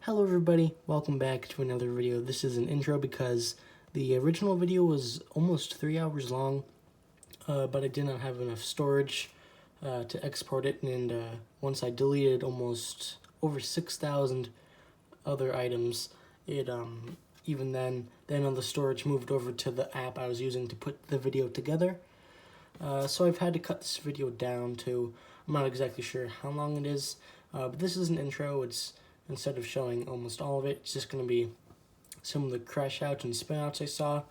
Hello everybody, welcome back to another video. This is an intro because the original video was almost 3 hours long, but I did not have enough storage to export it, and once I deleted almost over 6,000 other items, it even then all the storage moved over to the app I was using to put the video together. So I've had to cut this video down to, I'm not exactly sure how long it is, but this is an intro. It's instead of showing almost all of it, it's just going to be some of the crash outs and spin outs I saw,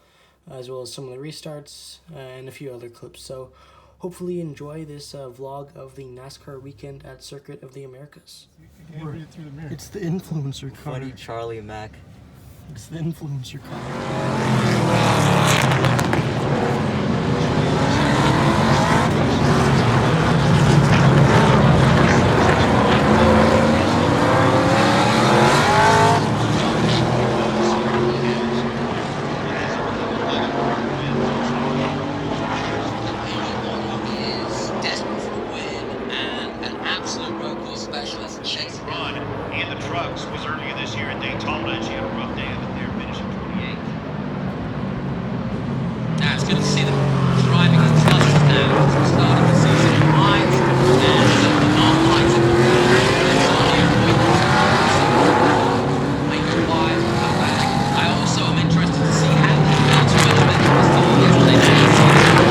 as well as some of the restarts and a few other clips. So hopefully you enjoy this vlog of the NASCAR weekend at Circuit of the Americas. It's the influencer car. Funny Charlie Mac. It's the influencer car. Was earlier this year at Daytona, and she had a rough day of it there, finishing 28th. Now it's good to see them driving intelligence now as we started the season in lines and the non-lines of the field. It's on here. Make it wide, come back. I also am interested to see how the fields will have been yesterday night.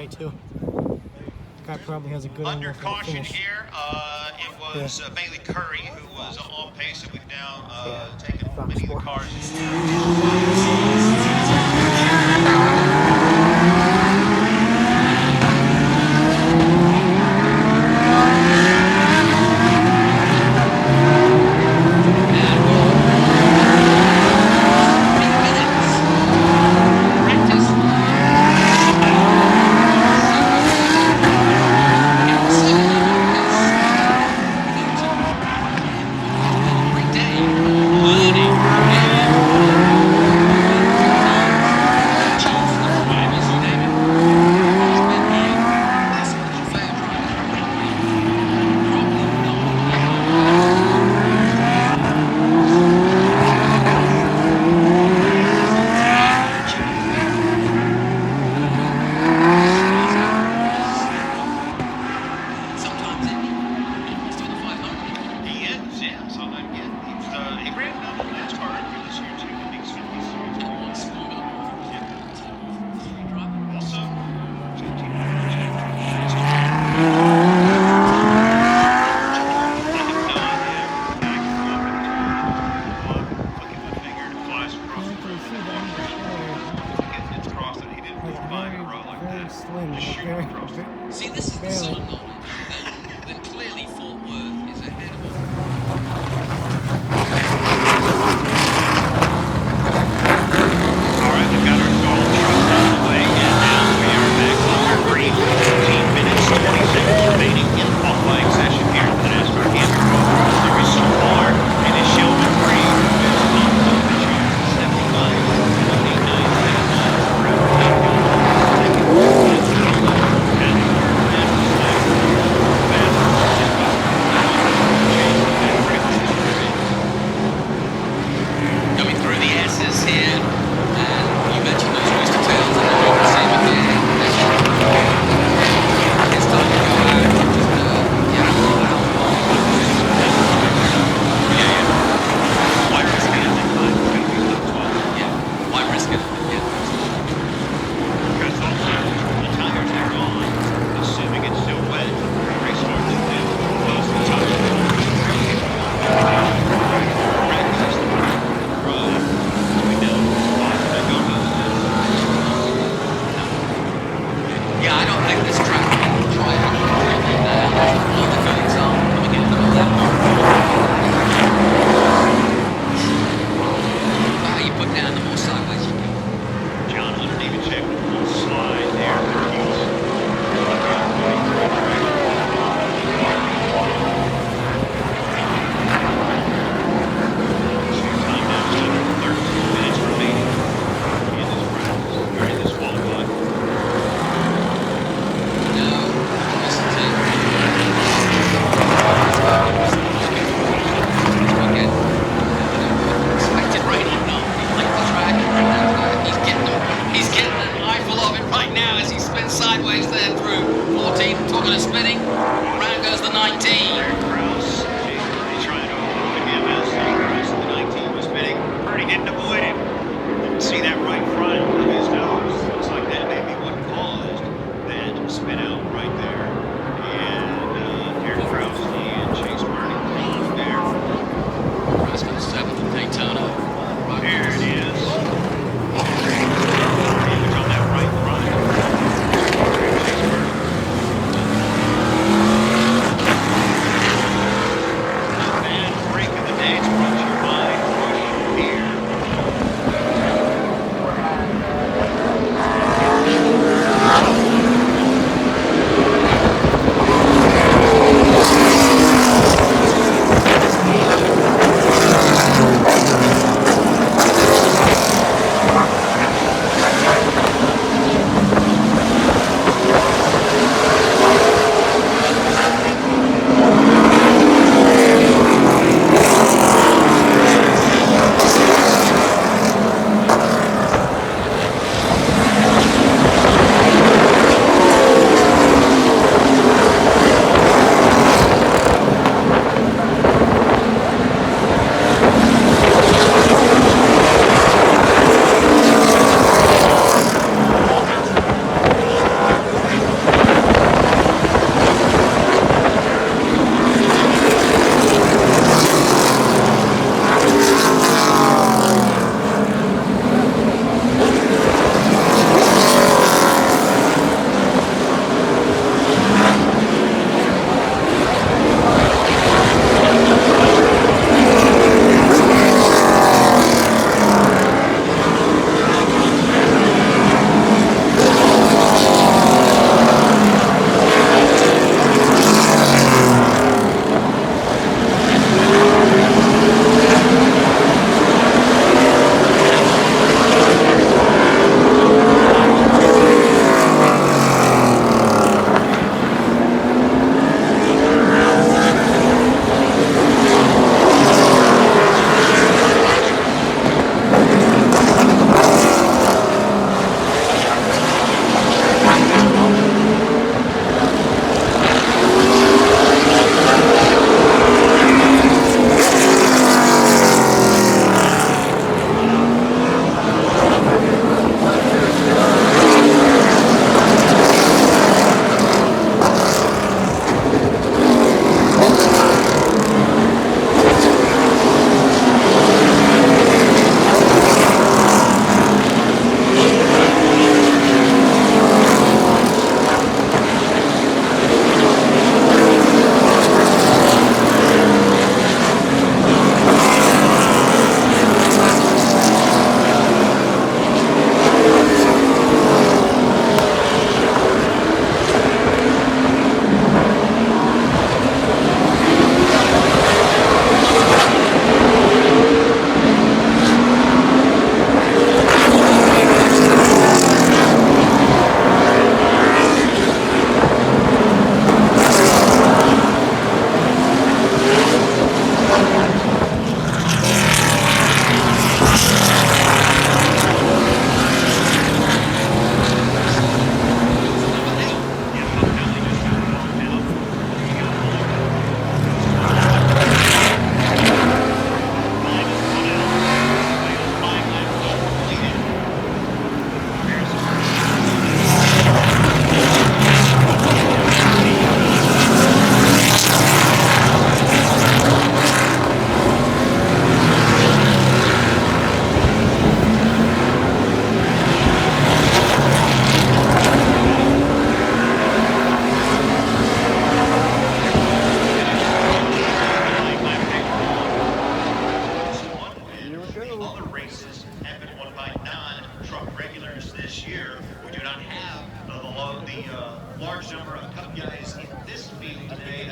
high too. Guy probably has a good Under angle for the caution finish. here, it was Bailey Curry who was on pace, and we've now taken Fox many of the four. cars. See, this is the sort of knowledge that clearly Fort Worth is ahead of us. All right, we've got our stall truck on the way, and now we are back under green. 14 minutes, 20 seconds remaining in the qualifying session here for the NASCAR Championship Series so far. It is Sheldon Green who is on top of the charts, 79. Going through the S's here, and you mentioned those rooster tails, and you can see them here. It's time to go out, Why risk it? yeah, why risk it? Yeah. Because also, the tires are on, assuming it's still wet. Race hardly did. Most of the time, Yeah, I don't think this track will try it completely now. All the goodies are coming in from the left. But how you put down, the more sideways you go. John didn't even check the full slide there. Time now is under 13 minutes remaining in this practice, or in this qualifying. No, listen to again. Expected rain or not, he licked the track. He's getting an eyeful of it right now as he spins sideways there through 14. Talking of spinning, round goes the 19. Krause, he's trying to avoid him as the rest of the 19 was spinning. He didn't avoid him. You can see that right front of his nose. Looks like that may be what caused that spin out right there. And Eric Krause and Chase Burning there. Krause goes 7th at Daytona. There it is. Damage on that right front. Chase Burning.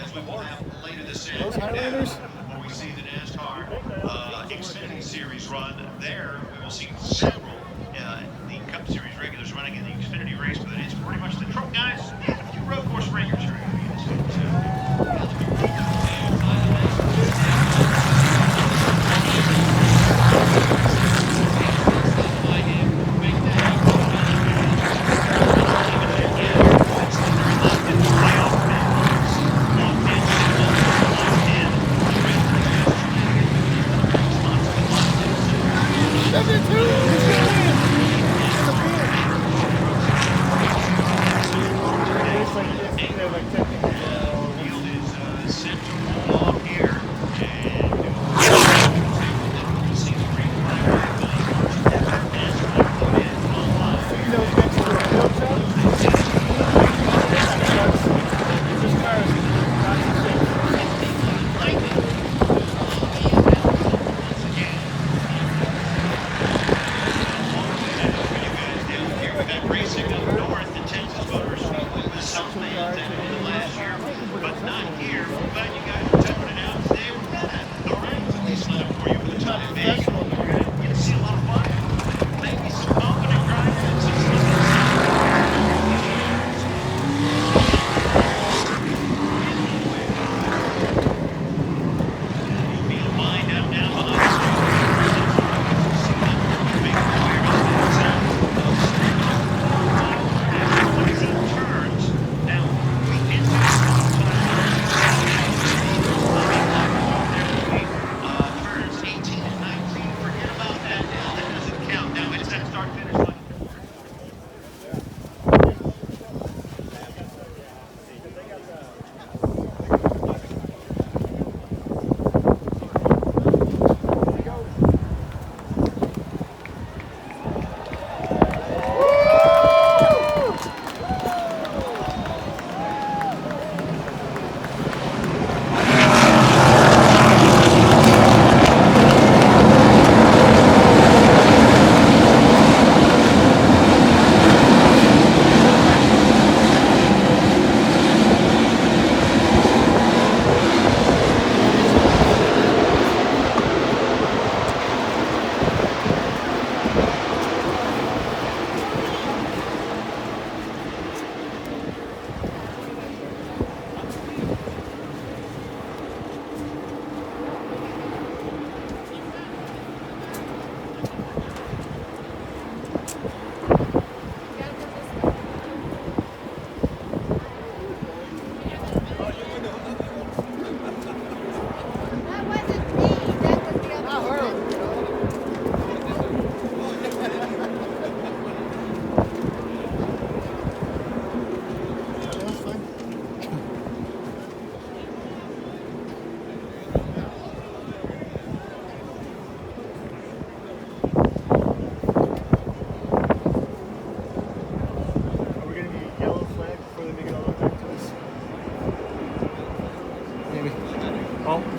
as we will have later this afternoon, where we see the NASCAR Xfinity Series run. There, we will see several the Cup Series regulars running in the Xfinity race, but it's pretty much the truck guys and a few road course rangers are going to be in this one too.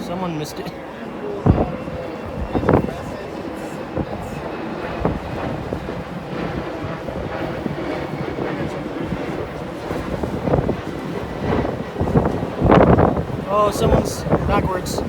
Someone missed it. Oh, someone's backwards.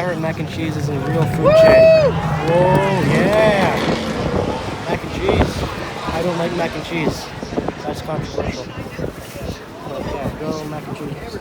Byron mac and cheese is a real food chain. Whoa, yeah! Mac and cheese. I don't like mac and cheese. That's controversial. But yeah, go mac and cheese.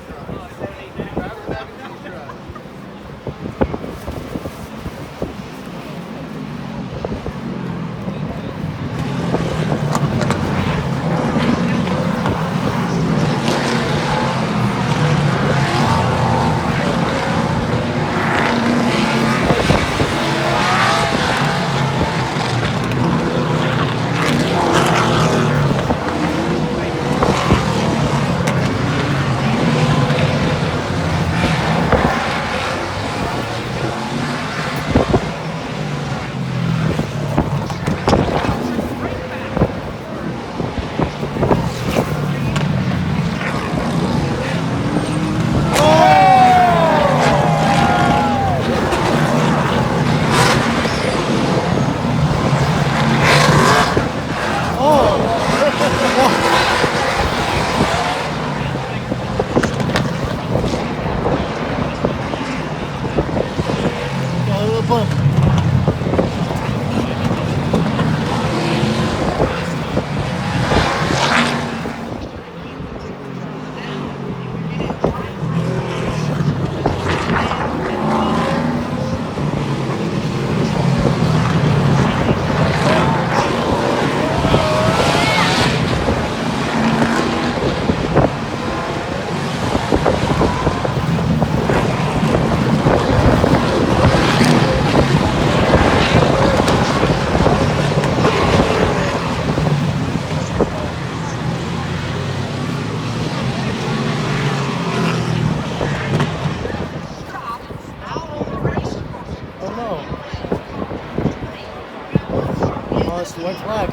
It's the white flag.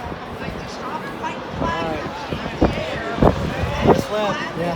Alright. White flag, yeah.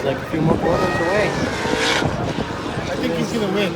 Like a few more quarters away. I think he's gonna win.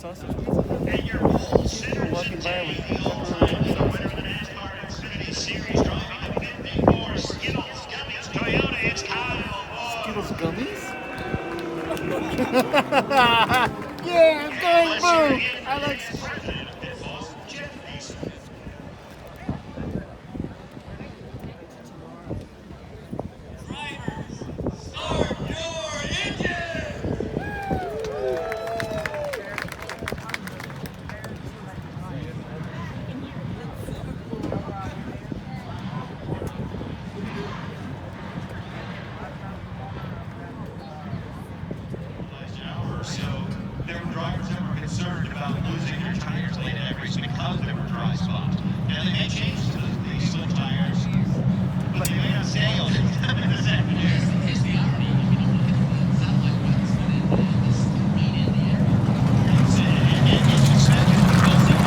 sausage pizza? And your pole People walking by with the pepperoni winner of sausage. the NASCAR Xfinity Series, driving the 54 Skittles Gummies Toyota. It's Kyle. Skittles gummies? Yeah, I'm going boom! I like So there were drivers that were concerned about losing their tires late in every race because there were dry spots. Now they may change to the slick tires, but they may not stay on it this afternoon. Here's the irony. I mean, I'm looking at the satellite ones, and this is the rain in the area. It's expected because the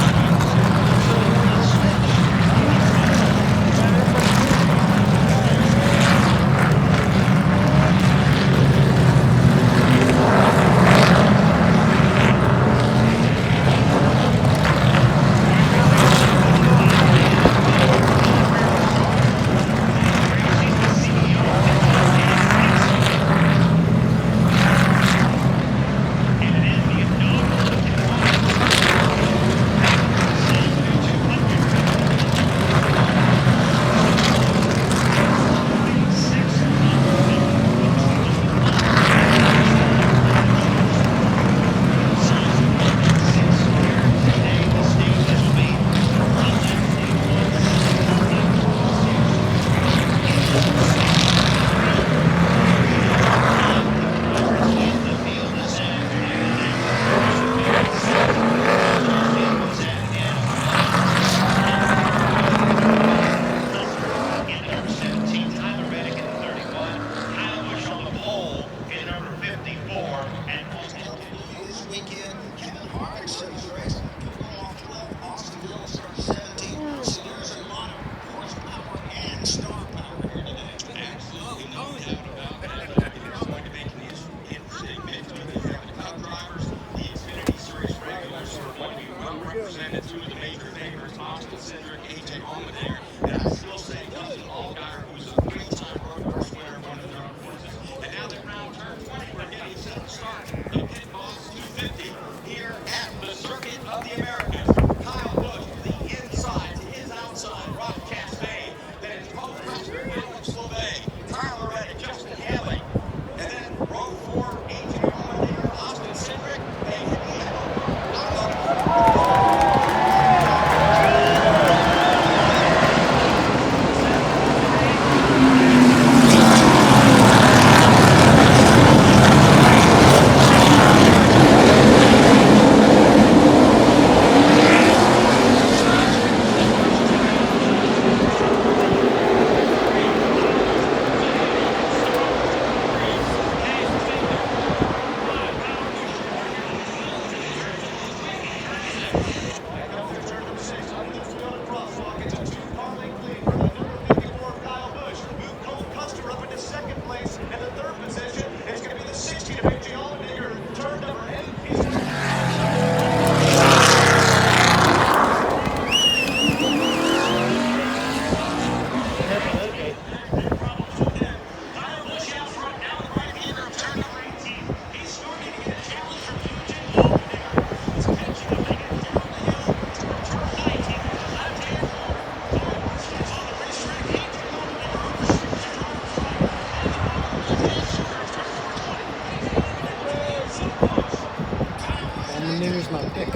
There's my pick.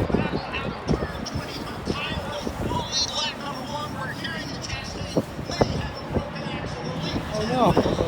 Oh no.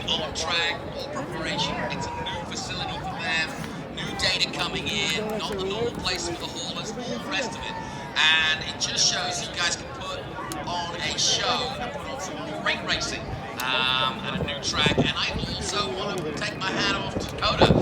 on track, all preparation. It's a new facility for them, new data coming in, not the normal place for the haulers, all the rest of it. And it just shows you guys can put on a show, put on some great racing at a new track. And I also want to take my hat off to COTA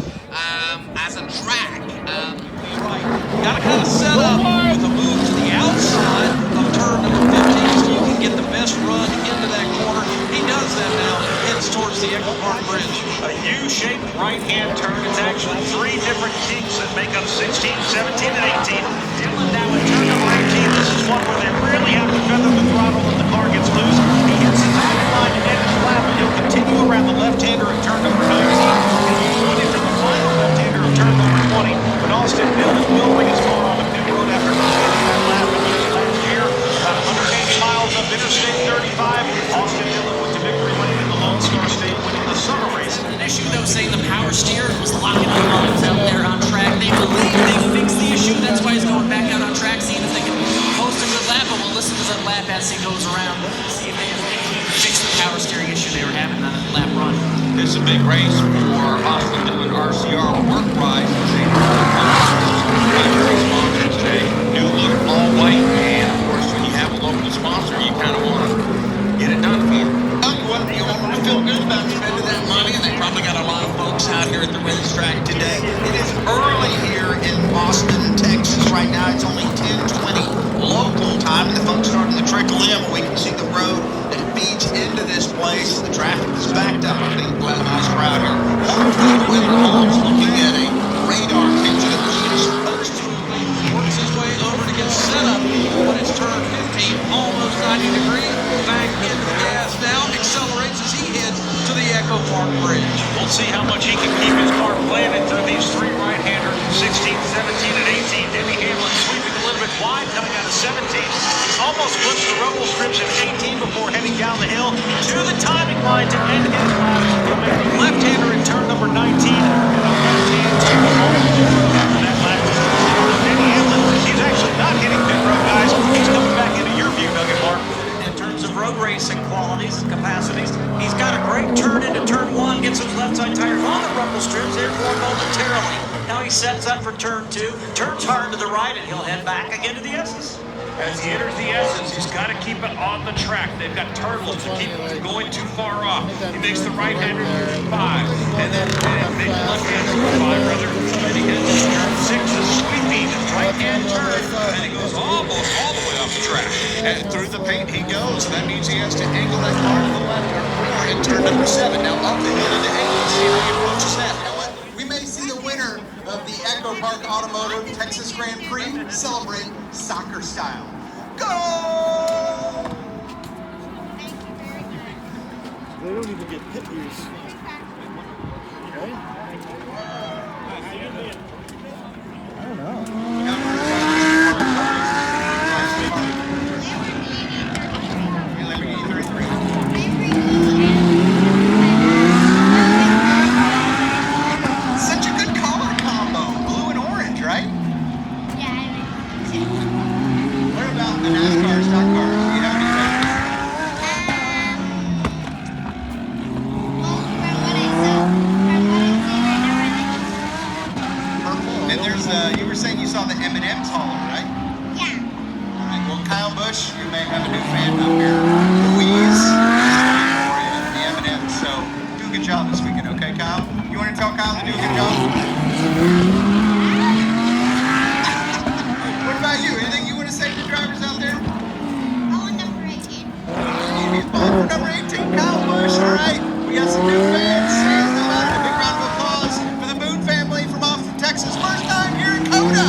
as a track. You're right. You got to kind of set up with a move to the outside of turn number 15 so you can get the best run into that corner. He does that now, heads towards the Echo Park Bridge. A U-shaped right-hand turn. It's actually 3 different kinks that make up 16, 17, and 18. Dillon now in turn number 18. This is one where they really have to feather the throttle when the car gets loose. He hits the top line to end his lap, and he'll continue around the left-hander in turn number 19. And he's going into the final left-hander in turn number 20. But Austin Dillon will bring his car on the pit road after completing that lap last year. About 180 miles up Interstate 35. Austin Dillon went to victory lane in the Lone Star State, winning the summer race. An issue though, saying the power steer was locking up lines out there on track. They believe they fixed the issue. That's why he's going back out on track, seeing if they can post a good lap. But we'll listen to that lap as he goes around, see if they can fix the power steering issue they were having on that lap run. It's a big race for Austin Dillon RCR Work Prize. Primary sponsors today. New look, all white, and of course, when you have a local sponsor, you kind of want to get it done for you. You want to feel good about spending that money, and they probably got a lot of folks out here at the racetrack today. It is early here in Austin, Texas. Right now, it's only 10:20 local time, and the folks starting to trickle in. We can see the road that feeds into this place. The traffic is backed up. I think we'll have a nice crowd here. Winter Holmes looking at a radar picture that was supposed to. Works his way over to get set up when it's turn 15, almost 90 degrees. Back into the gas now, accelerates as he heads to the Echo Park Bridge. We'll see how much he can keep his car planted through these 3 right-handers, 16, 17, and 18. Denny Hamlin sweeping a little bit wide coming out of 17. He's almost flips the rumble strips in 18 before heading down the hill to the timing line to end his lap. He'll make the left-hander in turn number 19 and a left-hand turn after that lap. Denny Hamlin, he's actually not hitting pit road, guys. He's coming back into your view, Nugget Mark. In terms of road racing qualities and capacities, he's got a great turn into turn 1, gets those left side tires on the rumble strips, therefore momentarily. Now he sets up for turn 2, turns hard to the right, and he'll head back again to the S's. As he enters the S's, he's got to keep it on the track. They've got turtles to keep him from going too far off. He makes the right-hander through 5, and then makes the left-hander through 5, rather. And he hits turn 6, a sweeping right-hand turn, and he goes almost all the way off the track. And through the paint he goes. That means he has to angle that car to the left or forward in turn number 7. Now up the hill into 8. See how he approaches that. You know what? We may see the winner of the Echo Park Automotive Texas Grand Prix celebrate soccer style. Go! They don't even get pit use. Okay? I don't know. Such a good color combo. Blue and orange, right? What about the NASCAR stock cars? Do you have any purple? And there's you were saying you saw the M&M's hauler, right? All right. Well, Kyle Busch, you may have a new fan up here. Louise, the M&M's. So do a good job this weekend, okay, Kyle? You want to tell Kyle to do a good job? What about you? Anything you want to say to drivers out there? Number 18, Kyle Busch. All right, we got some new fans. Stand them out. A big round of applause for the Boone family from Austin, Texas. First time here in COTA.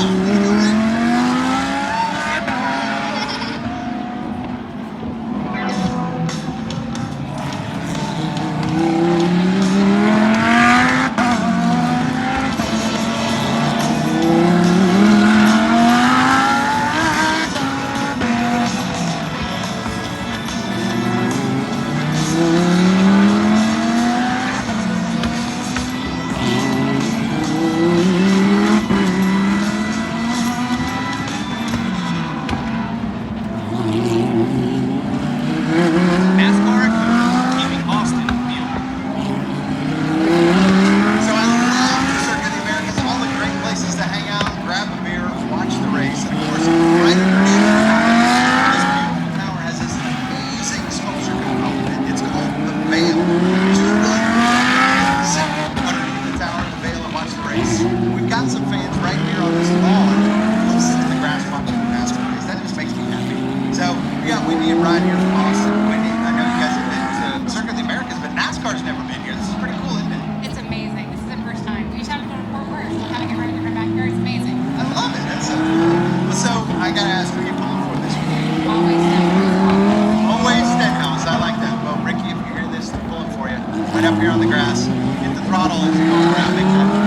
Right up here on the grass. Hit the throttle as you go around.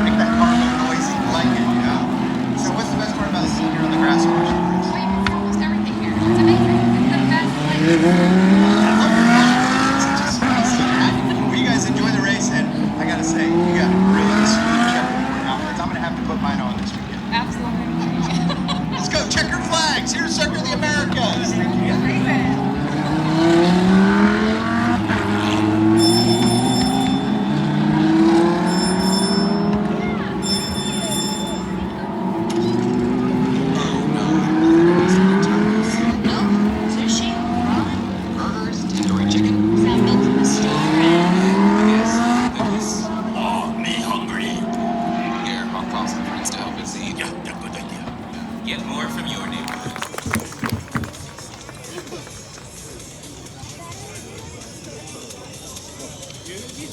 Make that car go noisy. You like it, you know? So what's the best part about sitting here on the grass watching the race? Almost everything here. It's amazing. It's the best place. I love your watching. It's just crazy. Well, you guys enjoy the race, and I gotta say, you got really smooth checkerboard outfits. I'm gonna have to put mine on this weekend. Absolutely. Let's go, checkered flags. Here's Circle of the Americas. Thank you.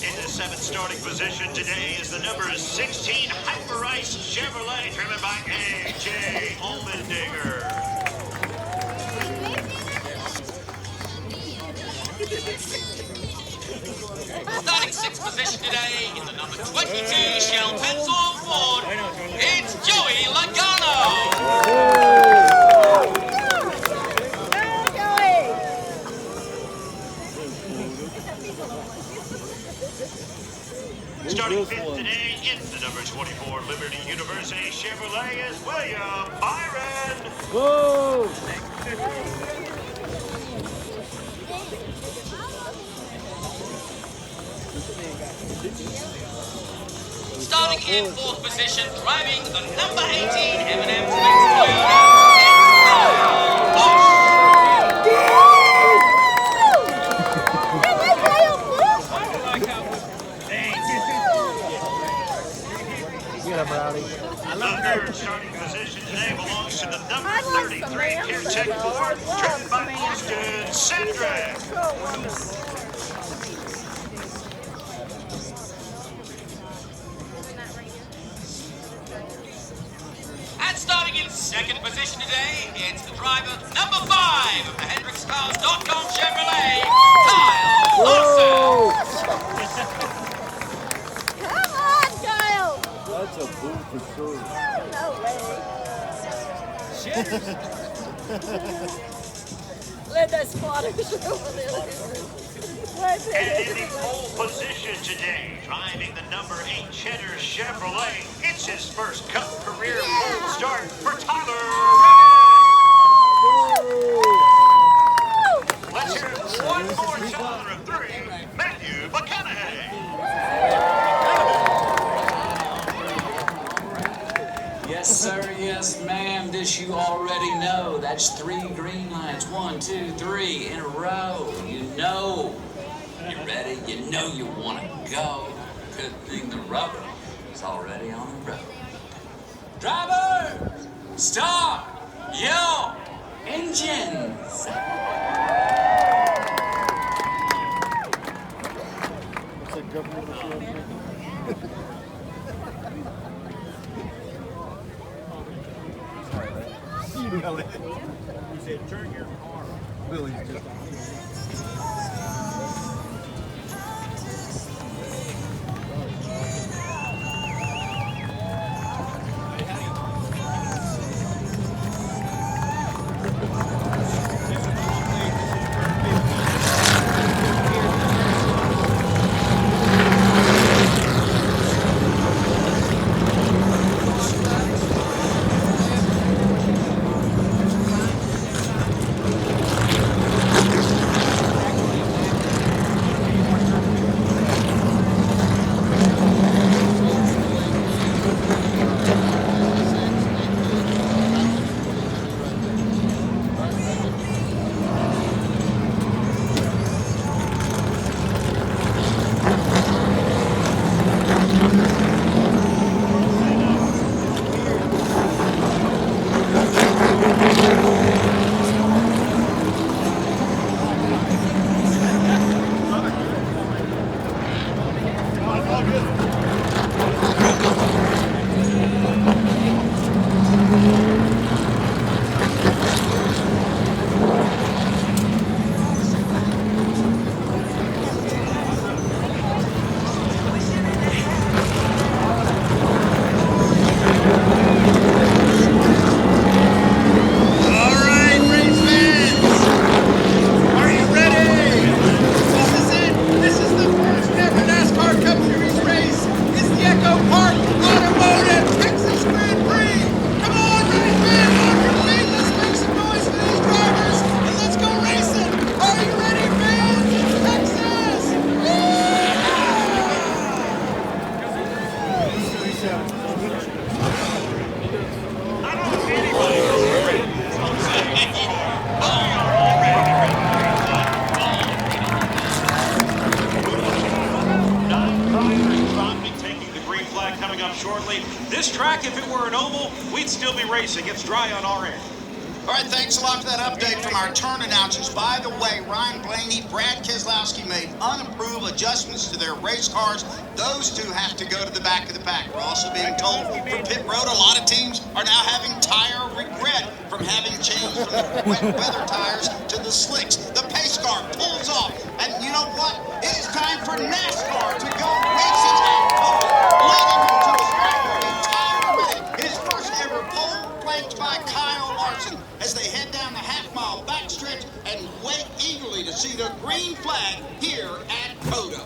In the seventh starting position today is the number 16 Hyper-Ice Chevrolet, driven by A.J. Allmendinger. Starting sixth position today in the number 22 Shell Pencil Ford, it's Joey Logano. Starting fifth today in the number 24 Liberty University Chevrolet is William Byron. Whoa! Starting in fourth position, driving the number 18 M&M Space Toyota, it's Bosch. The third starting position today belongs to the number 33 CareTech Ford, driven by Austin Cedric. And starting in second position today, it's the driver number 5 of the HendricksCars.com Chevrolet, Kyle Larson. Come on, Kyle! That's a boom for sure. No way. Let that spotter show over there. And in the pole position today, driving the number 8 Cheddar Chevrolet, it's his first Cup career pole start for Tyler Reddick. Let's hear it one more time of 3, Matthew McConaughey. Yes, sir, yes, ma'am, this you already know. That's 3 green lights, 1, 2, 3 in a row. You know. You ready? You know you want to go. Good thing the rubber is already on the road. Driver, start your engines. What's that government machine? Elliot. He said, turn your car. Billy's just... up shortly. This track, if it were an oval, we'd still be racing. It's dry on our end. All right, thanks a lot for that update from our turn announcers. By the way, Ryan Blaney, Brad Keselowski made unapproved adjustments to their race cars. Those two have to go to the back of the pack. We're also being told for pit road, a lot of teams are now having tire regret from having changed from the wet weather tires to the slicks. The pace car pulls off, and you know what? It is time for NASCAR to go racing at COTA, leading him to the straightaway. Tyler Reddick, his first ever pole, flanked by Kyle Larson, as they head down the half-mile backstretch and wait eagerly to see the green flag here at COTA.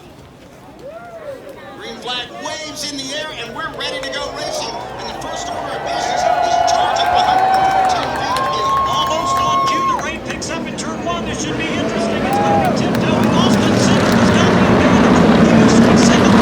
Green flag waves in the air, and we're ready to go racing. And the first order of business is charging 114 feet of hill. Almost on cue, the rain picks up in turn one. This should be interesting. It's going to be tiptoeing. Austin Center has got the advantage. The second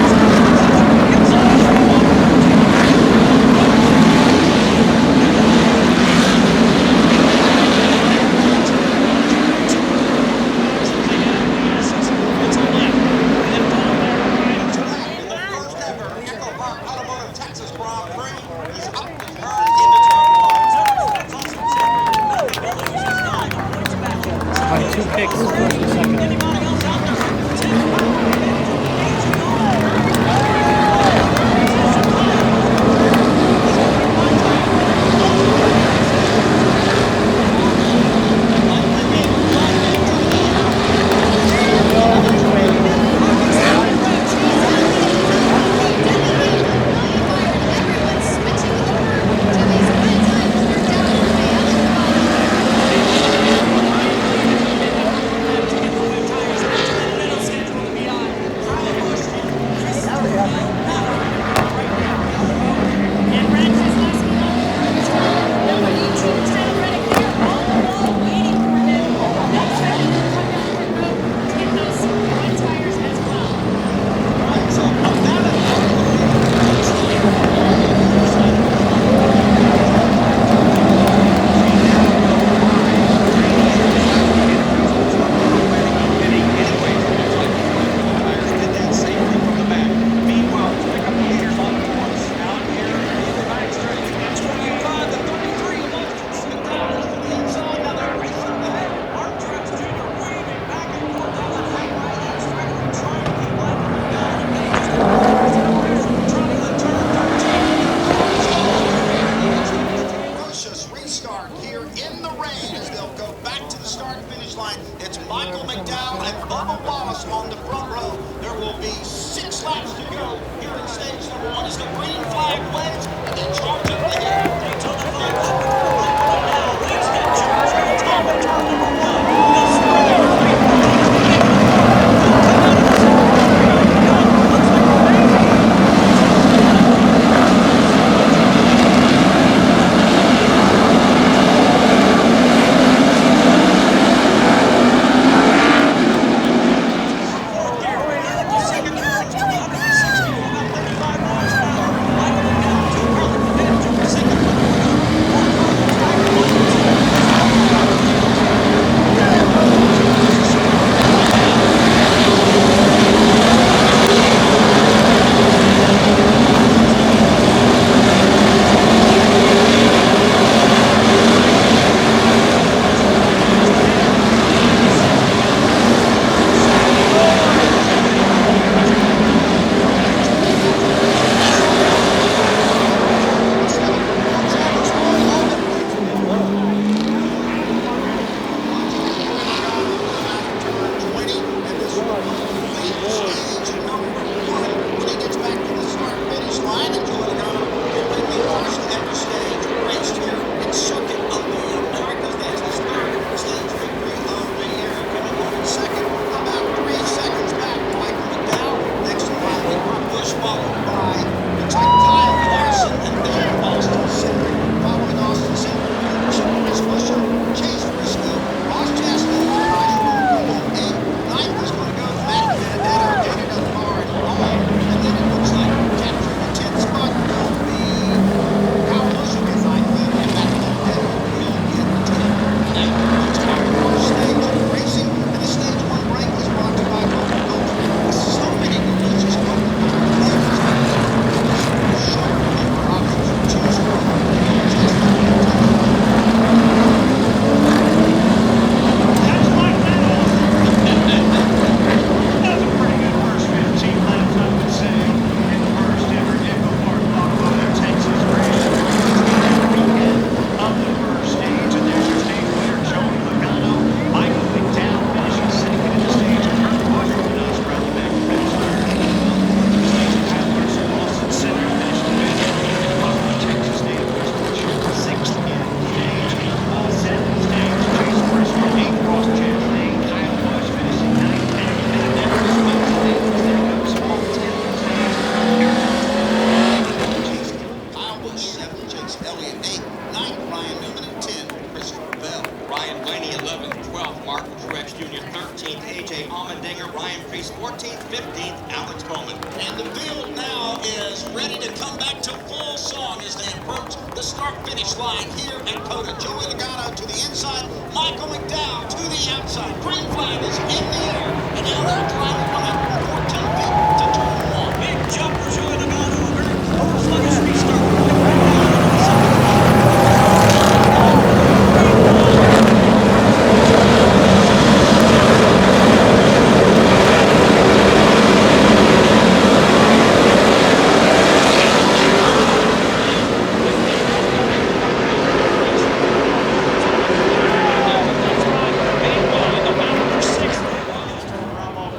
The field now is ready to come back to full song as they approach the start-finish line here at COTA. Joey Logano to the inside, Michael McDowell to the outside. Green flag is in the air, and now they're driving 114 feet to turn one. Big jump for Joey Logano, a very sluggish restart.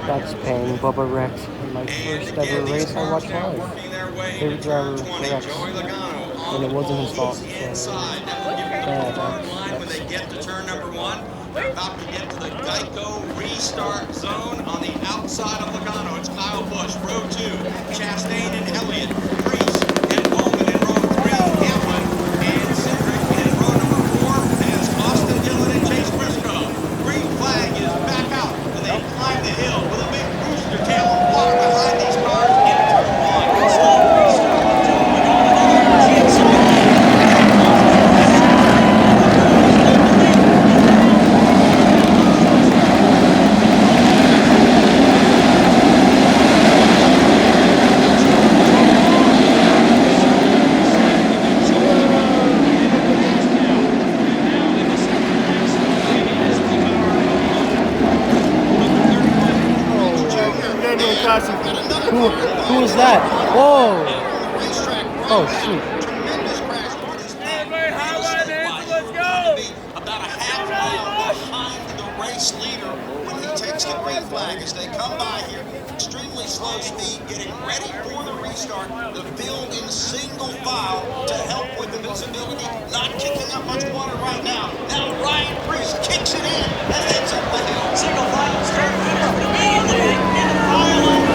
That's paying Bubba Rex in my first ever race I watched live. Favorite driver, Rex. And it wasn't his fault. So, When they get to turn number one, they're about to get to the Geico restart zone on the outside of Logano. It's Kyle Busch, row 2, Chastain and Elliot, Priest and Bowman in row 3, Hamlin and Cedric in row number 4 as Austin Dillon and Chase Briscoe. Green flag is back out and they climb the hill with a big booster tail and walk behind these cars in turn 1. Slow restart. Who was that? Whoa! Oh, shoot. About a half mile behind the race leader when he takes the green flag as they come by here. Extremely slow speed, getting ready for the restart. The field in single file to help with the visibility. Not kicking up much water right now. Now Ryan Priest kicks it in and heads up the hill. Single file start finish immediately in the file line.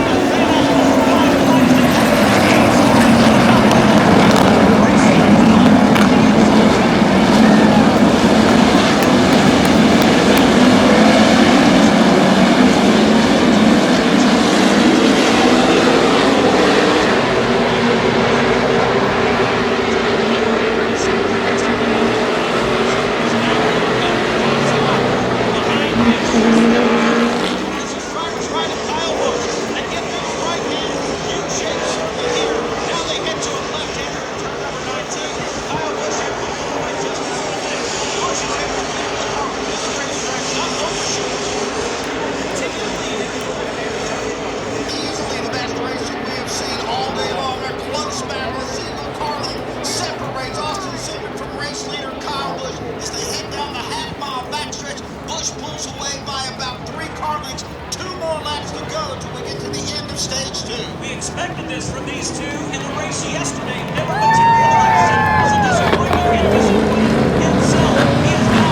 We expected this from these two in the race yesterday. Never materialized. It was a disappointment and disappointed himself. He is now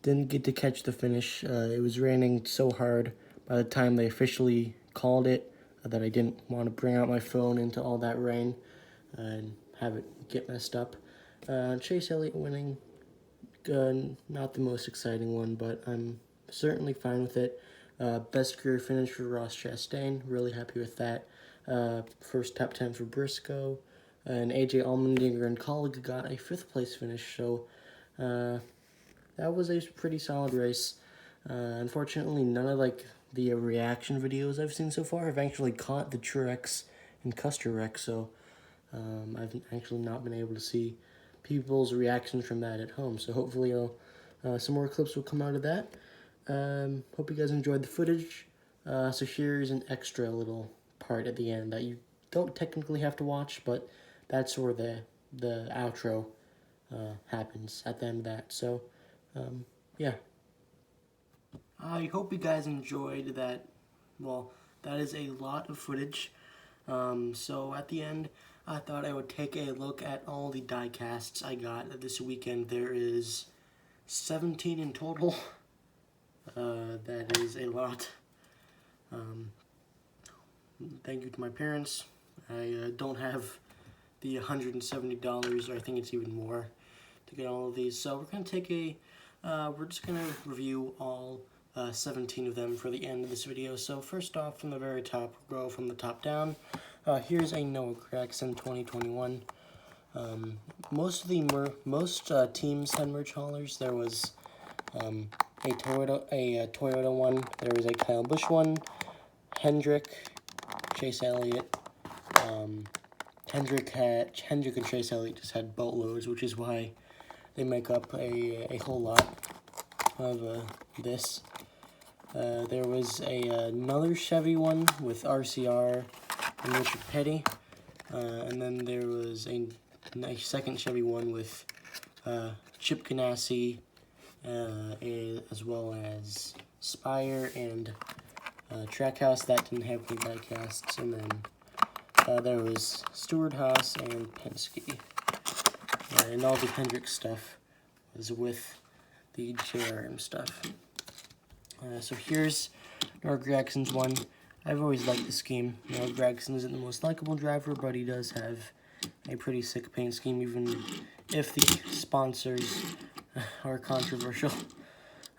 Didn't get to catch the finish. It was raining so hard by the time they officially called it that I didn't want to bring out my phone into all that rain and have it get messed up. Chase Elliot winning, not the most exciting one, but I'm certainly fine with it. Best career finish for Ross Chastain, really happy with that. First top 10 for Briscoe, and AJ Allmendinger and colleague got a 5th place finish, so that was a pretty solid race. Unfortunately, none of the reaction videos I've seen so far have actually caught the Truex and Custer wreck, so I've actually not been able to see people's reactions from that at home. So hopefully some more clips will come out of that. Hope you guys enjoyed the footage. So here's an extra little part at the end that you don't technically have to watch, but that's where the outro happens at the end of that. So yeah. I hope you guys enjoyed that. Well, that is a lot of footage. So at the end, I thought I would take a look at all the diecasts I got this weekend. There is 17 in total. That is a lot. Thank you to my parents. I don't have the $170, or I think it's even more, to get all of these. So we're going to take we're just going to review all 17 of them for the end of this video. So first off, from the very top, we'll go from the top down. Here's a Noah Gragson 2021. Most teams had merch haulers. There was a Toyota one. There was a Kyle Busch one. Hendrick, Chase Elliott. Hendrick and Chase Elliott just had boatloads, which is why they make up a whole lot of this. There was another Chevy one with RCR and Richard Petty, and then there was a second Chevy one with Chip Ganassi, as well as Spire and Trackhouse. That didn't have any diecasts. And then there was Stewart Haas and Penske. And all the Hendrick stuff was with the JRM stuff. So here's Noah Gragson's one. I've always liked the scheme. Noah Gragson isn't the most likable driver, but he does have a pretty sick paint scheme, even if the sponsors are controversial.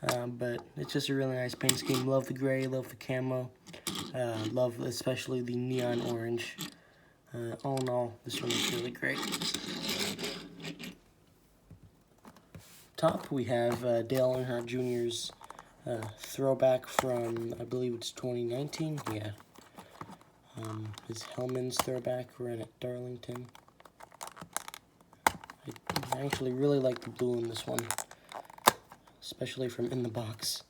But it's just a really nice paint scheme. Love the gray, love the camo, love especially the neon orange. All in all, this one is really great. Top, we have Dale Earnhardt Jr.'s Throwback from, I believe it's 2019, yeah. His Hellman's Throwback ran at Darlington. I actually really like the blue in this one, especially from in the box.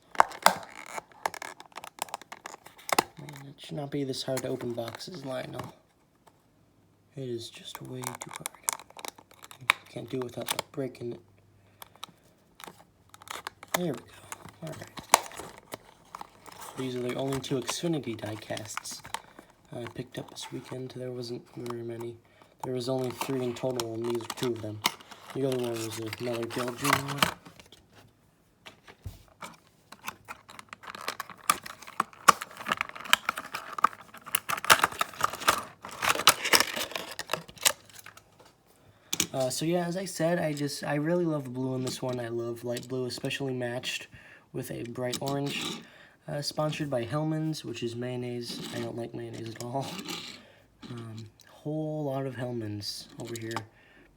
Man, it should not be this hard to open boxes, Lionel. It is just way too hard. Can't do it without breaking it. There we go. Alright. These are the only 2 Xfinity diecasts I picked up this weekend. There wasn't very many. There was only 3 in total, and these are 2 of them. The other one was another Dale Jr. one. So yeah, as I said, I really love the blue in this one. I love light blue, especially matched with a bright orange. Sponsored by Hellman's, which is mayonnaise. I don't like mayonnaise at all. Whole lot of Hellman's over here.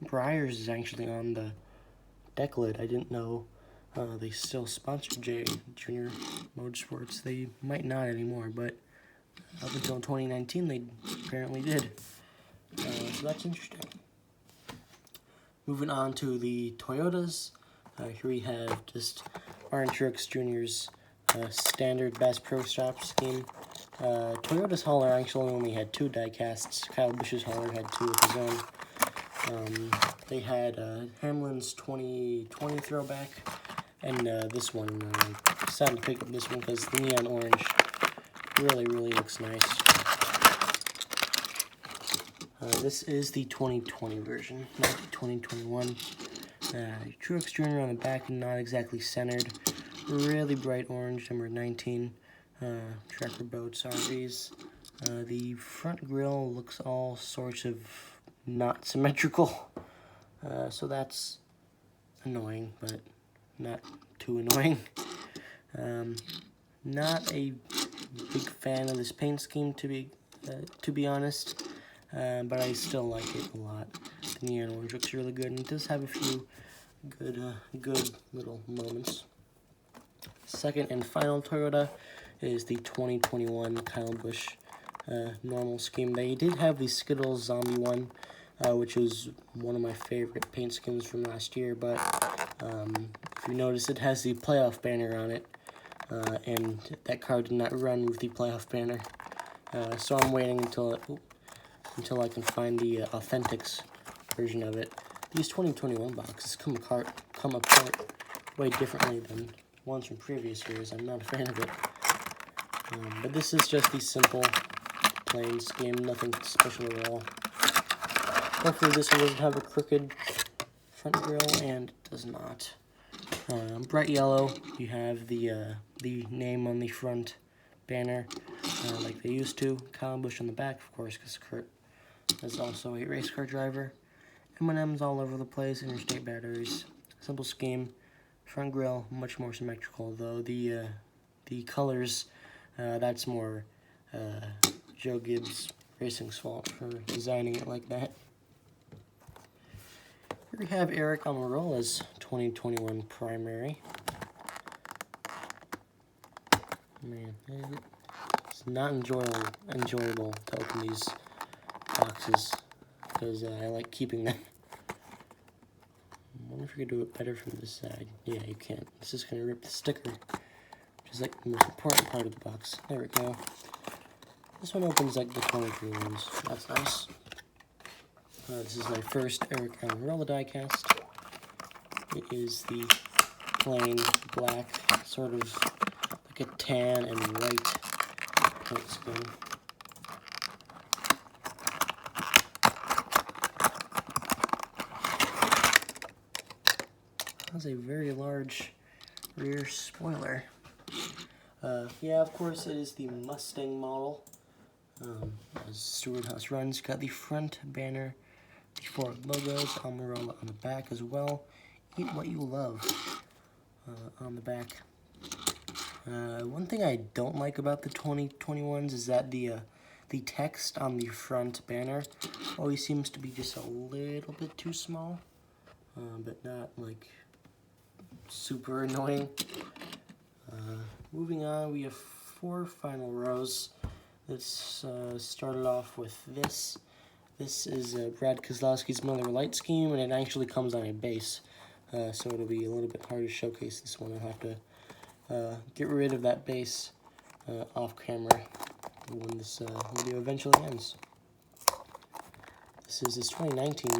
Breyers is actually on the deck lid. I didn't know they still sponsored Junior Motorsports. They might not anymore, but up until 2019 they apparently did. So that's interesting. Moving on to the Toyotas. Here we have just Byron Truex Jr.'s standard Bass Pro Shop scheme. Toyota's hauler actually only had 2 diecasts. Kyle Busch's hauler had 2 of his own. They had Hamlin's 2020 Throwback, and this one. I decided to pick up this one because the neon orange really looks nice. This is the 2020 version, not the 2021. True exterior on the back, not exactly centered. Really bright orange, number 19. Tracker boats, RVs. The front grille looks all sorts of not symmetrical. So that's annoying, but not too annoying. Not a big fan of this paint scheme, to be honest, but I still like it a lot. The neon orange looks really good, and it does have a few good little moments. Second and final Toyota is the 2021 Kyle Busch normal scheme. They did have the Skittles Zombie one, which was one of my favorite paint schemes from last year, but if you notice, it has the playoff banner on it, and that car did not run with the playoff banner, so I'm waiting until I can find the Authentics version of it. These 2021 boxes come apart way differently than ones from previous years. I'm not a fan of it, but this is just the simple, plain scheme, nothing special at all. Hopefully this one doesn't have a crooked front grille, and it does not. Bright yellow, you have the name on the front banner, like they used to. Kyle Busch on the back, of course, because Kurt is also a race car driver. M&M's all over the place, interstate batteries. Simple scheme. Front grille, much more symmetrical, though. The colors, that's more Joe Gibbs Racing's fault for designing it like that. Here we have Eric Almirola's 2021 primary. Man, it's not enjoyable to open these boxes because I like keeping them. I wonder if you could do it better from this side. Yeah, you can't. It's just going to rip the sticker, which is like the most important part of the box. There we go. This one opens like the 23 ones. That's nice. This is my first Eric Almirola diecast. It is the plain black, sort of like a tan and white paint scheme. Has a very large rear spoiler. Yeah, of course it is the Mustang model. As Stewart House runs, got the front banner, the four logos, Almirola on the back as well. Eat what you love on the back. One thing I don't like about the 2021s is that the text on the front banner always seems to be just a little bit too small, but not like super annoying. Moving on, we have 4 final rows. Let's start it off with this. This is Brad Keselowski's Miller Lite scheme, and it actually comes on a base, so it'll be a little bit hard to showcase this one. I'll have to get rid of that base off camera when this video eventually ends. This is his 2019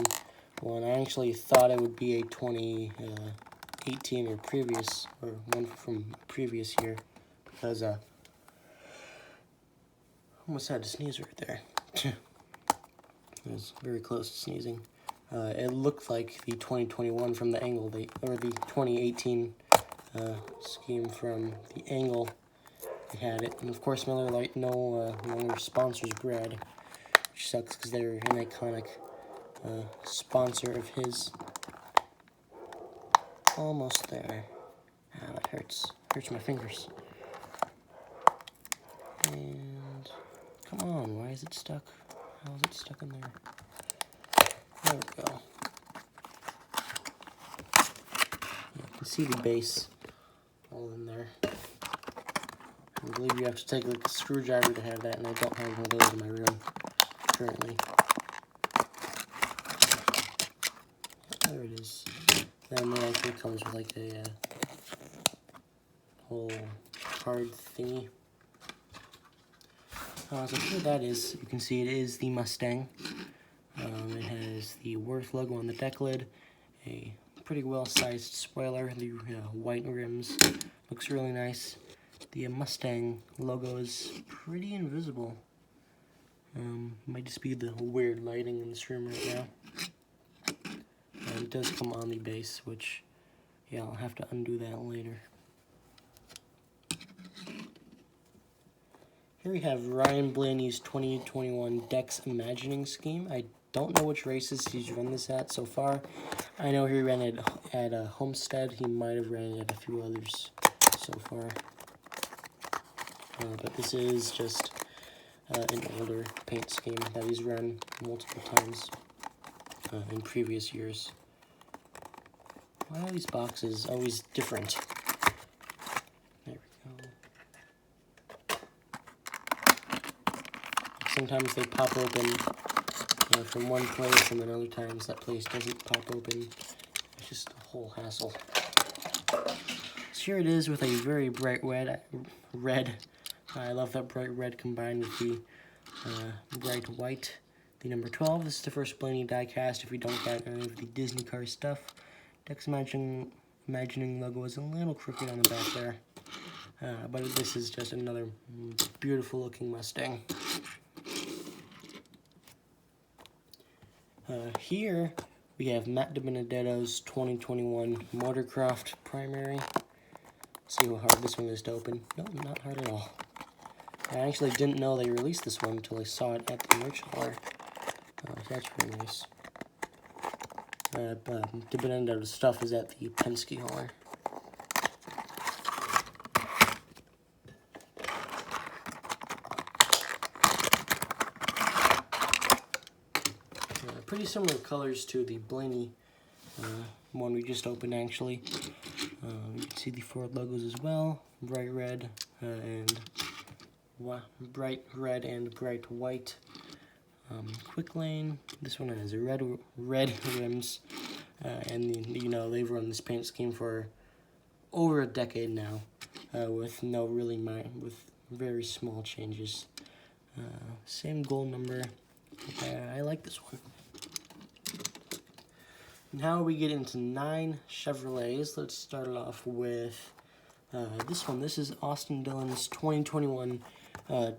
one. I actually thought it would be a 2018 or previous, or one from previous year, because I almost had to sneeze right there. It was very close to sneezing. It looked like the 2021 from the angle, or the 2018 scheme from the angle. They had it, and of course Miller Lite no longer sponsors Brad, which sucks because they're an iconic sponsor of his. Almost there. Ah, that hurts. Hurts my fingers. And come on, why is it stuck? How is it stuck in there? There we go. Yeah, you can see the base all in there. I believe you have to take like a screwdriver to have that, and I don't have one of those in my room currently. There it is. Then it actually comes with like a whole card thingy. So here that is, you can see it is the Mustang. It has the Worth logo on the deck lid, a pretty well-sized spoiler, the white rims, looks really nice. The Mustang logo is pretty invisible. Might just be the weird lighting in this room right now. It does come on the base, which, yeah, I'll have to undo that later. Here we have Ryan Blaney's 2021 Dex Imagining Scheme. I don't know which races he's run this at so far. I know he ran it at Homestead. He might have ran it at a few others so far. But this is just an older paint scheme that he's run multiple times in previous years. Why are these boxes always different? There we go. Sometimes they pop open from one place, and then other times that place doesn't pop open. It's just a whole hassle. So here it is with a very bright red. I love that bright red combined with the bright white. The number 12. This is the first Blaney diecast. If you don't get any of the Disney car stuff, Dex Imagining logo is a little crooked on the back there. But this is just another beautiful looking Mustang. Here we have Matt Diminidetto's 2021 Motorcraft primary. See how hard this one is to open. No, not hard at all. I actually didn't know they released this one until I saw it at the merch hauler. So that's pretty nice. Diminidetto's stuff is at the Penske hauler. Pretty similar colors to the Blaney one we just opened, actually. You can see the Ford logos as well. Bright red and bright red and bright white. Quick lane. This one has red rims, and you know they've run this paint scheme for over a decade now, with with very small changes. Same goal number. I like this one. Now we get into 9 Chevrolets. Let's start it off with this one. This is Austin Dillon's 2021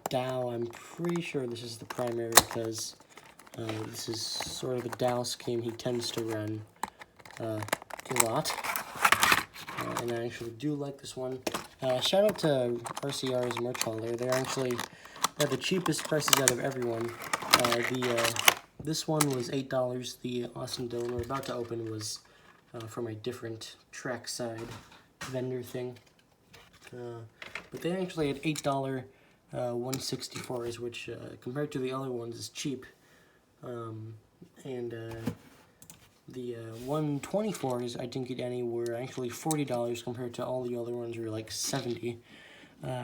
Dow. I'm pretty sure this is the primary because this is sort of a Dow scheme he tends to run a lot. And I actually do like this one. Shout out to RCR's merch hauler. They're the cheapest prices out of everyone. This one was $8. The Austin Dillon we're about to open was from a different trackside vendor thing. But they actually had $8 164s, which compared to the other ones is cheap. The 124s I didn't get any were actually $40 compared to all the other ones were like $70.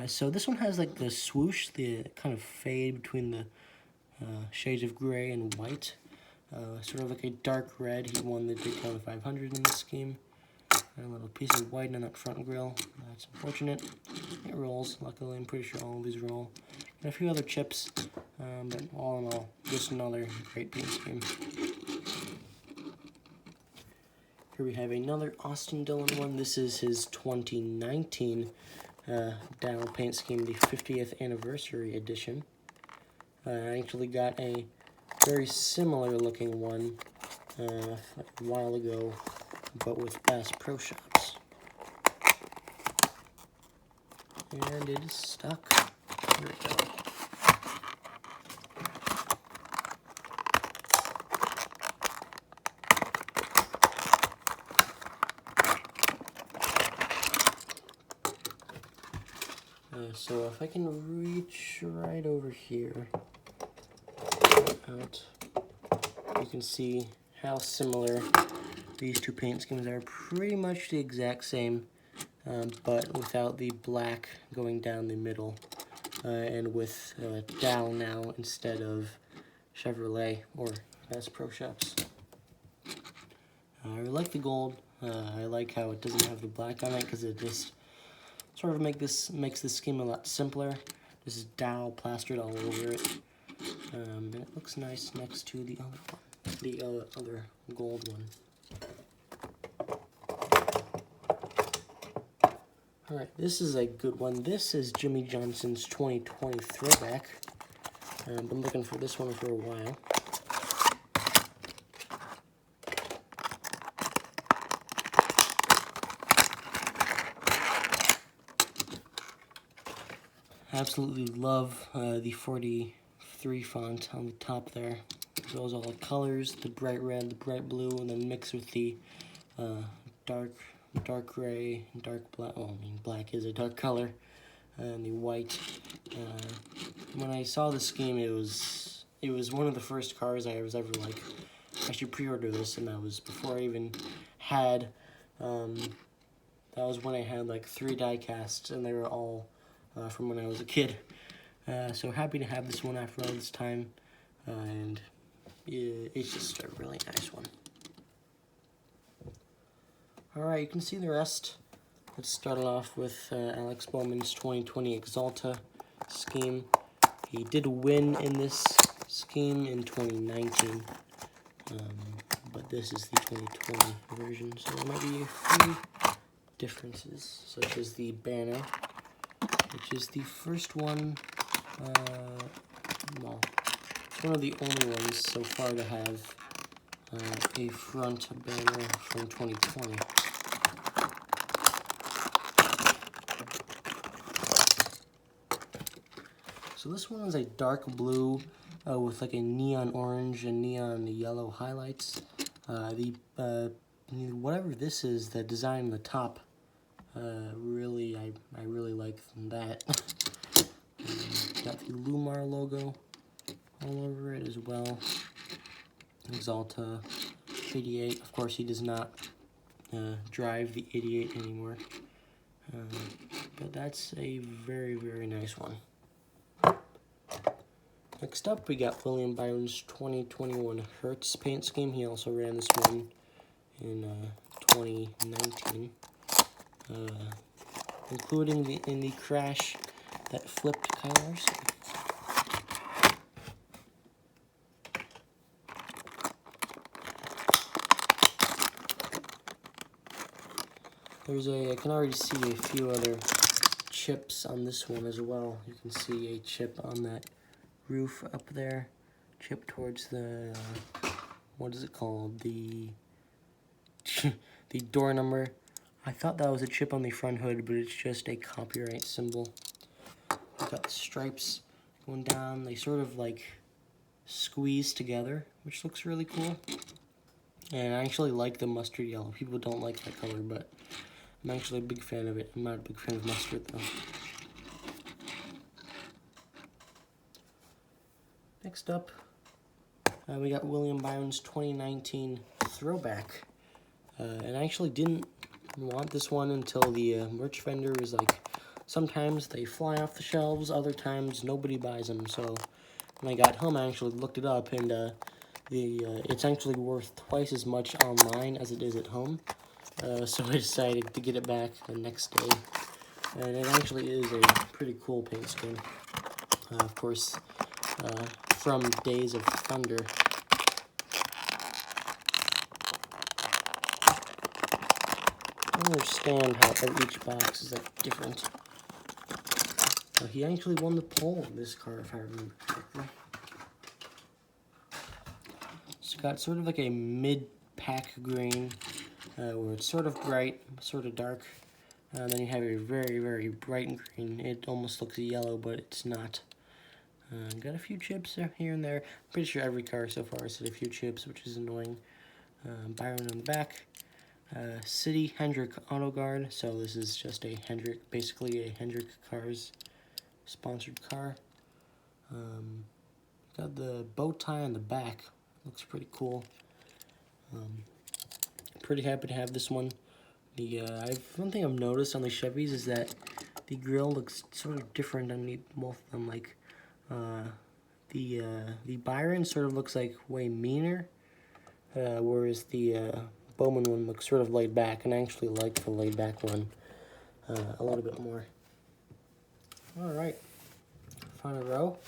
So this one has like the swoosh, the kind of fade between the shades of gray and white, sort of like a dark red. He won the Daytona 500 in this scheme. And a little piece of white on that front grille. That's unfortunate. It rolls. Luckily, I'm pretty sure all of these roll. And a few other chips, but all in all, just another great paint scheme. Here we have another Austin Dillon one. This is his 2019 Dow paint scheme, the 50th anniversary edition. I actually got a very similar looking one a while ago, but with Bass Pro Shops. And it is stuck. Here we go. So if I can reach right over here, out, you can see how similar these two paint schemes are. Pretty much the exact same, but without the black going down the middle, and with Dow now instead of Chevrolet or Bass Pro Shops. I like the gold. I like how it doesn't have the black on it because it just sort of makes this scheme a lot simpler. This is Dow plastered all over it. And it looks nice next to the other one, the other gold one. Alright, this is a good one. This is Jimmy Johnson's 2020 Throwback. I've been looking for this one for a while. I absolutely love the 43 font on the top there. As well as all the colors, the bright red, the bright blue, and then mixed with the dark gray, dark black. Well, I mean, black is a dark color, and the white. When I saw the scheme, it was one of the first cars I was ever like, I should pre-order this, and that was before I even had. That was when I had like 3 die-casts, and they were all from when I was a kid. So happy to have this one after all this time, and it's just a really nice one. Alright, you can see the rest. Let's start it off with Alex Bowman's 2020 Exalter scheme. He did win in this scheme in 2019, but this is the 2020 version, so there might be a few differences, such as the banner, which is the first one, well, it's one of the only ones so far to have a front banner from 2020. So this one is a dark blue with like a neon orange and neon yellow highlights. Whatever this is, the design on the top, I really like that. Got the Lumar logo all over it as well. Exalter 88. Of course, he does not drive the 88 anymore. But that's a very, very nice one. Next up, we got William Byron's 2021 Hertz paint scheme. He also ran this one in 2019, including in the crash that flipped Kyle Larson. I can already see a few other chips on this one as well. You can see a chip on that roof up there, chip towards the, what is it called, the door number. I thought that was a chip on the front hood, but it's just a copyright symbol. We've got the stripes going down. They sort of like squeeze together, which looks really cool. And I actually like the mustard yellow. People don't like that color, but I'm actually a big fan of it. I'm not a big fan of mustard, though. Next up, we got William Byron's 2019 Throwback. And I actually didn't want this one until the merch vendor was like, sometimes they fly off the shelves, other times nobody buys them. So when I got home, I actually looked it up, and it's actually worth twice as much online as it is at home. So I decided to get it back the next day. And it actually is a pretty cool paint scheme. Of course, from Days of Thunder. I don't understand how each box is like different. He actually won the pole in this car, if I remember correctly. It's got sort of like a mid-pack green, where it's sort of bright, sort of dark. And then you have a very, very bright green. It almost looks yellow, but it's not. Got a few chips here and there. I'm pretty sure every car so far has had a few chips, which is annoying. Byron on the back. City Hendrick Auto Guard. So this is just a Hendrick, basically a Hendrick Cars sponsored car. Got the bow tie on the back. Looks pretty cool. Pretty happy to have this one. One thing I've noticed on the Chevys is that the grill looks sort of different on both of them. Like the Byron sort of looks like way meaner, whereas the Bowman one looks sort of laid back, and I actually like the laid back one a little bit more. Alright, final row.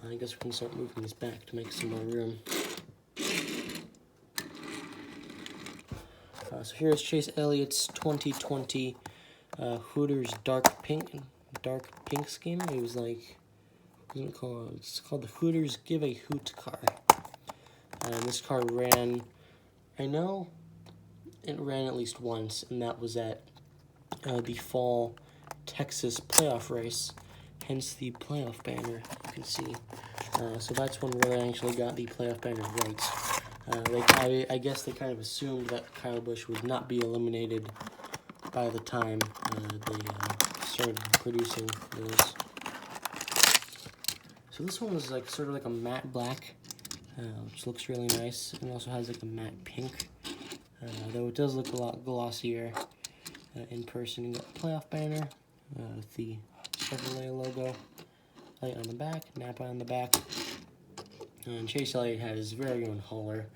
I guess we can start moving this back to make some more room. So here's Chase Elliott's 2020 Hooters dark pink scheme. It was like, what is it called? It's called the Hooters Give a Hoot car. And this car ran, I know it ran at least once, and that was at the fall Texas playoff race. hence the playoff banner, you can see. So that's one where they actually got the playoff banner right. I guess they kind of assumed that Kyle Busch would not be eliminated by the time they started producing those. So this one was like sort of like a matte black, which looks really nice, and also has like a matte pink, though it does look a lot glossier in person. You got the playoff banner with the Chevrolet logo, Elliot on the back, Napa on the back, and Chase Elliott had his very own hauler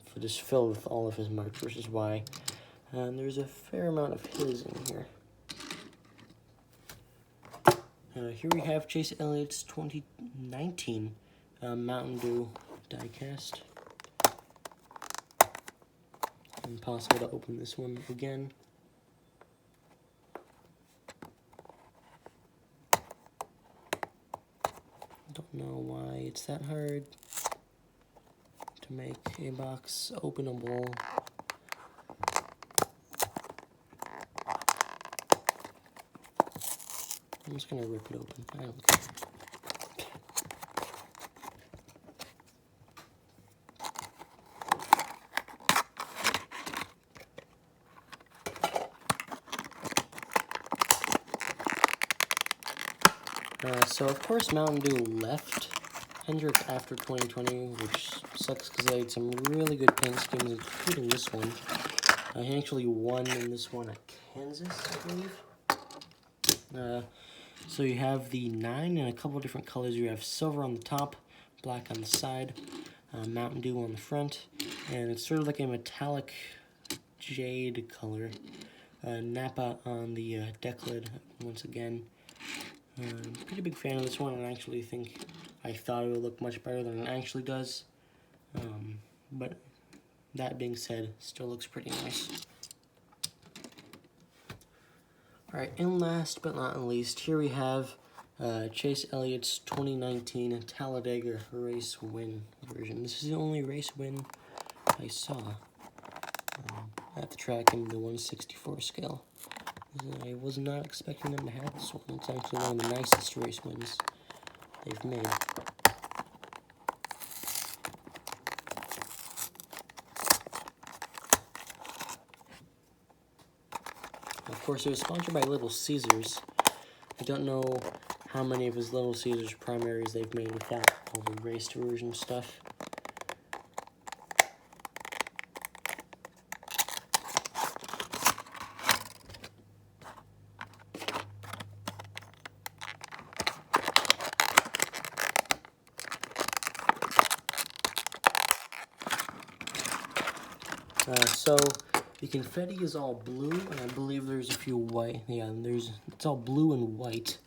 for just filled with all of his marks, which is why. And there's a fair amount of his in here. Here we have Chase Elliott's 2019 Mountain Dew Diecast. Impossible to open this one again. Don't know why it's that hard to make a box openable. I'm just gonna rip it open. I don't care. So of course Mountain Dew left Hendrick after 2020, which sucks because they had some really good paint schemes, including this one. He actually won in this one at Kansas, I believe. So you have the 9 in a couple different colors. You have silver on the top, black on the side, Mountain Dew on the front, and it's sort of like a metallic jade color. Napa on the deck lid once again. Pretty big fan of this one, and I actually think I thought it would look much better than it actually does. But that being said, still looks pretty nice. Alright, and last but not least, here we have Chase Elliott's 2019 Talladega race win version. This is the only race win I saw at the track in the 1/64 scale. I was not expecting them to have this one. It's actually one of the nicest race wins they've made. Of course, it was sponsored by Little Caesars. I don't know how many of his Little Caesars primaries they've made without all the raced version stuff. So the confetti is all blue, and I believe there's a few white. Yeah, it's all blue and white.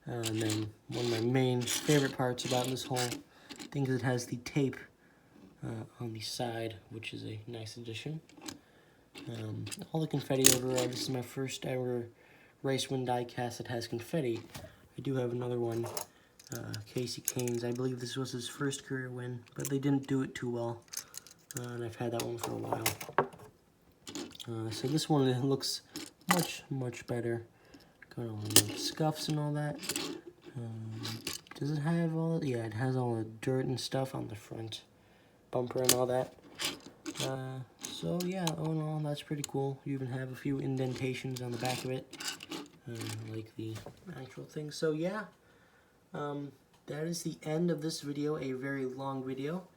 And then one of my main favorite parts about this whole thing is it has the tape on the side, which is a nice addition. All the confetti overall. This is my first ever race win diecast that has confetti. I do have another one, Casey Kane's. I believe this was his first career win, but they didn't do it too well. And I've had that one for a while. So this one looks much better. Got all the scuffs and all that. Does it have all that? Yeah, it has all the dirt and stuff on the front bumper and all that. So yeah, all in all, that's pretty cool. You even have a few indentations on the back of it, like the actual thing. So yeah, that is the end of this video, a very long video.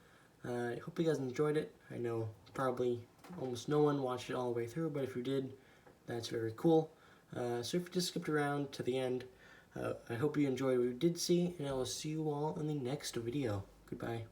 I hope you guys enjoyed it. I know probably almost no one watched it all the way through, but if you did, that's very cool. So if you just skipped around to the end, I hope you enjoyed what you did see, and I will see you all in the next video. Goodbye.